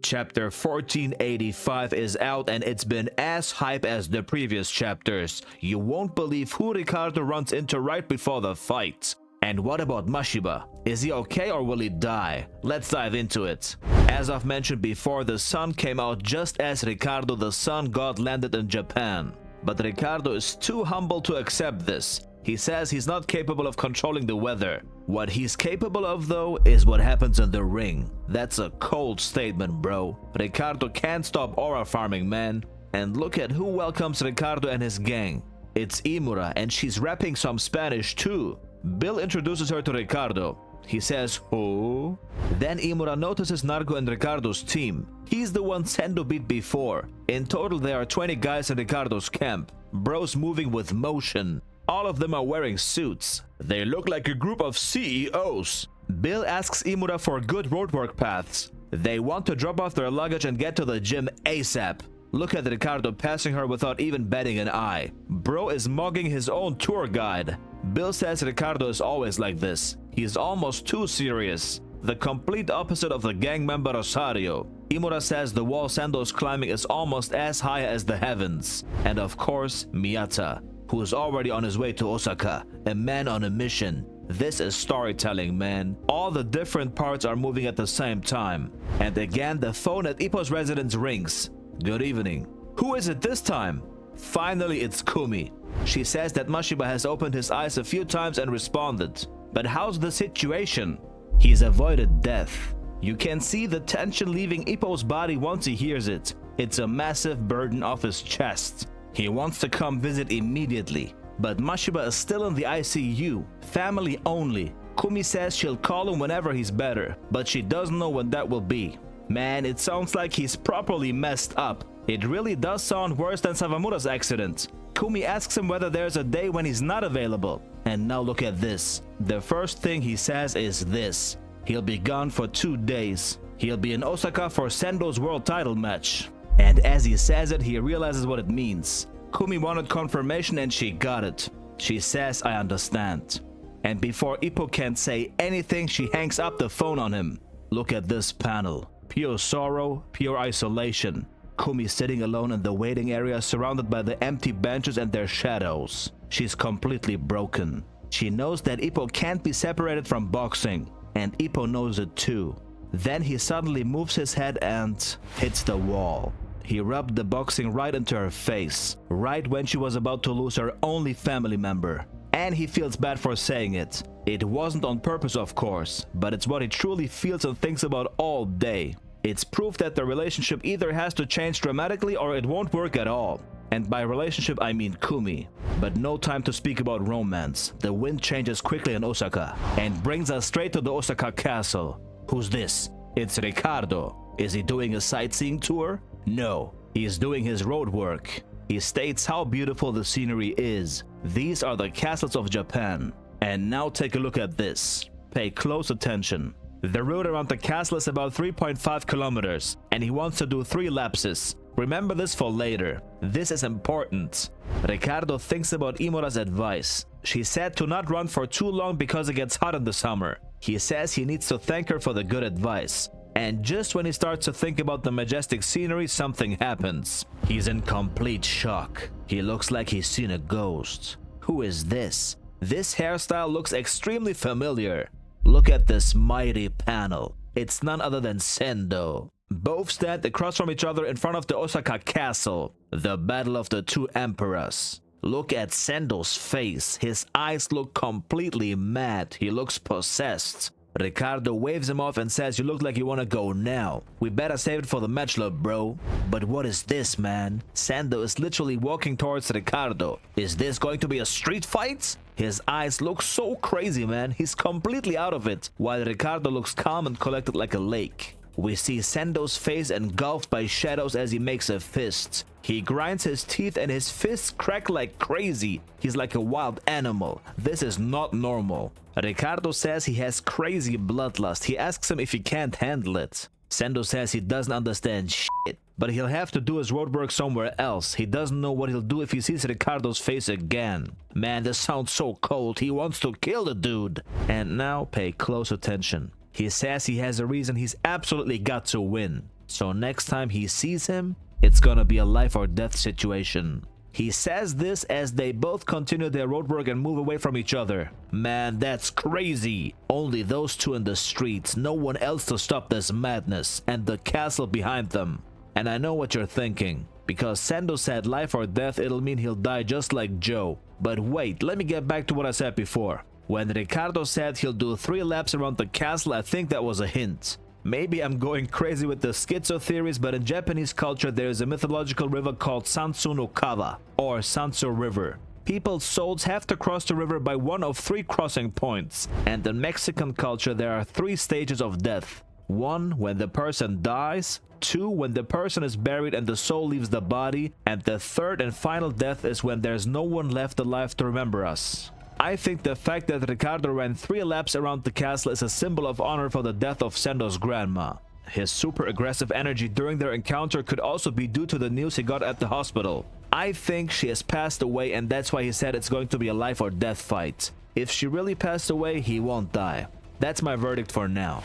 Chapter 1485 is out and it's been as hype as the previous chapters. You won't believe who Ricardo runs into right before the fight. And what about Mashiba? Is he okay or will he die? Let's dive into it. As I've mentioned before, the sun came out just as Ricardo the sun god landed in Japan. But Ricardo is too humble to accept this. He says he's not capable of controlling the weather. What he's capable of though is what happens in the ring. That's a cold statement, bro. Ricardo can't stop aura farming, man. And look at who welcomes Ricardo and his gang. It's Imura, and she's rapping some Spanish too. Bill introduces her to Ricardo. He says, "Who?" Then Imura notices Narco and Ricardo's team. He's the one Sendo beat before. In total, there are 20 guys in Ricardo's camp. Bros moving with motion. All of them are wearing suits. They look like a group of CEOs. Bill asks Imura for good roadwork paths. They want to drop off their luggage and get to the gym ASAP. Look at Ricardo passing her without even batting an eye. Bro is mugging his own tour guide. Bill says Ricardo is always like this. He's almost too serious. The complete opposite of the gang member Rosario. Imura says the wall Sendo's climbing is almost as high as the heavens. And of course, Miyata, who is already on his way to Osaka, a man on a mission. This is storytelling, man. All the different parts are moving at the same time. And again, the phone at Ippo's residence rings. Good evening. Who is it this time? Finally, it's Kumi. She says that Mashiba has opened his eyes a few times and responded. But how's the situation? He's avoided death. You can see the tension leaving Ippo's body once he hears it. It's a massive burden off his chest. He wants to come visit immediately. But Mashiba is still in the ICU. Family only. Kumi says she'll call him whenever he's better, but she doesn't know when that will be. Man, it sounds like he's properly messed up. It really does sound worse than Sawamura's accident. Kumi asks him whether there's a day when he's not available. And now look at this. The first thing he says is this. He'll be gone for 2 days. He'll be in Osaka for Sendo's world title match. And as he says it, he realizes what it means. Kumi wanted confirmation and she got it. She says, "I understand." And before Ippo can say anything, she hangs up the phone on him. Look at this panel. Pure sorrow, pure isolation. Kumi sitting alone in the waiting area surrounded by the empty benches and their shadows. She's completely broken. She knows that Ippo can't be separated from boxing, and Ippo knows it too. Then he suddenly moves his head and hits the wall. He rubbed the boxing right into her face, right when she was about to lose her only family member. And he feels bad for saying it. It wasn't on purpose, of course, but it's what he truly feels and thinks about all day. It's proof that the relationship either has to change dramatically or it won't work at all. And by relationship, I mean Kumi. But no time to speak about romance. The wind changes quickly in Osaka and brings us straight to the Osaka castle. Who's this? It's Ricardo. Is he doing a sightseeing tour? No, he's doing his road work. He states how beautiful the scenery is. These are the castles of Japan. And now take a look at this. Pay close attention. The route around the castle is about 3.5 kilometers, and he wants to do 3 lapses. Remember this for later. This is important. Ricardo thinks about Imura's advice. She said to not run for too long because it gets hot in the summer. He says he needs to thank her for the good advice. And just when he starts to think about the majestic scenery, something happens. He's in complete shock. He looks like he's seen a ghost. Who is this? This hairstyle looks extremely familiar. Look at this mighty panel. It's none other than Sendo. Both stand across from each other in front of the Osaka castle. The battle of the 2 emperors. Look at Sendo's face. His eyes look completely mad. He looks possessed. Ricardo waves him off and says, "You look like you want to go now. We better save it for the match, bro." But what is this, man? Sendo is literally walking towards Ricardo. Is this going to be a street fight? His eyes look so crazy, man. He's completely out of it, while Ricardo looks calm and collected like a lake. We see Sendo's face engulfed by shadows as he makes a fist. He grinds his teeth and his fists crack like crazy. He's like a wild animal. This is not normal. Ricardo says he has crazy bloodlust. He asks him if he can't handle it. Sendo says he doesn't understand shit, but he'll have to do his roadwork somewhere else. He doesn't know what he'll do if he sees Ricardo's face again. Man, this sounds so cold. He wants to kill the dude. And now pay close attention. He says he has a reason he's absolutely got to win. So next time he sees him, it's gonna be a life or death situation. He says this as they both continue their roadwork and move away from each other. Man, that's crazy. Only those two in the streets, no one else to stop this madness, and the castle behind them. And I know what you're thinking. Because Sendo said life or death, it'll mean he'll die just like Joe. But wait, let me get back to what I said before. When Ricardo said he'll do 3 laps around the castle, I think that was a hint. Maybe I'm going crazy with the schizo theories, but in Japanese culture there is a mythological river called Sansu no Kawa, or Sansu River. People's souls have to cross the river by one of 3 crossing points. And in Mexican culture there are 3 stages of death. 1, when the person dies. 2, when the person is buried and the soul leaves the body. And the 3rd and final death is when there's no one left alive to remember us. I think the fact that Ricardo ran 3 laps around the castle is a symbol of honor for the death of Sendo's grandma. His super aggressive energy during their encounter could also be due to the news he got at the hospital. I think she has passed away, and that's why he said it's going to be a life or death fight. If she really passed away, he won't die. That's my verdict for now.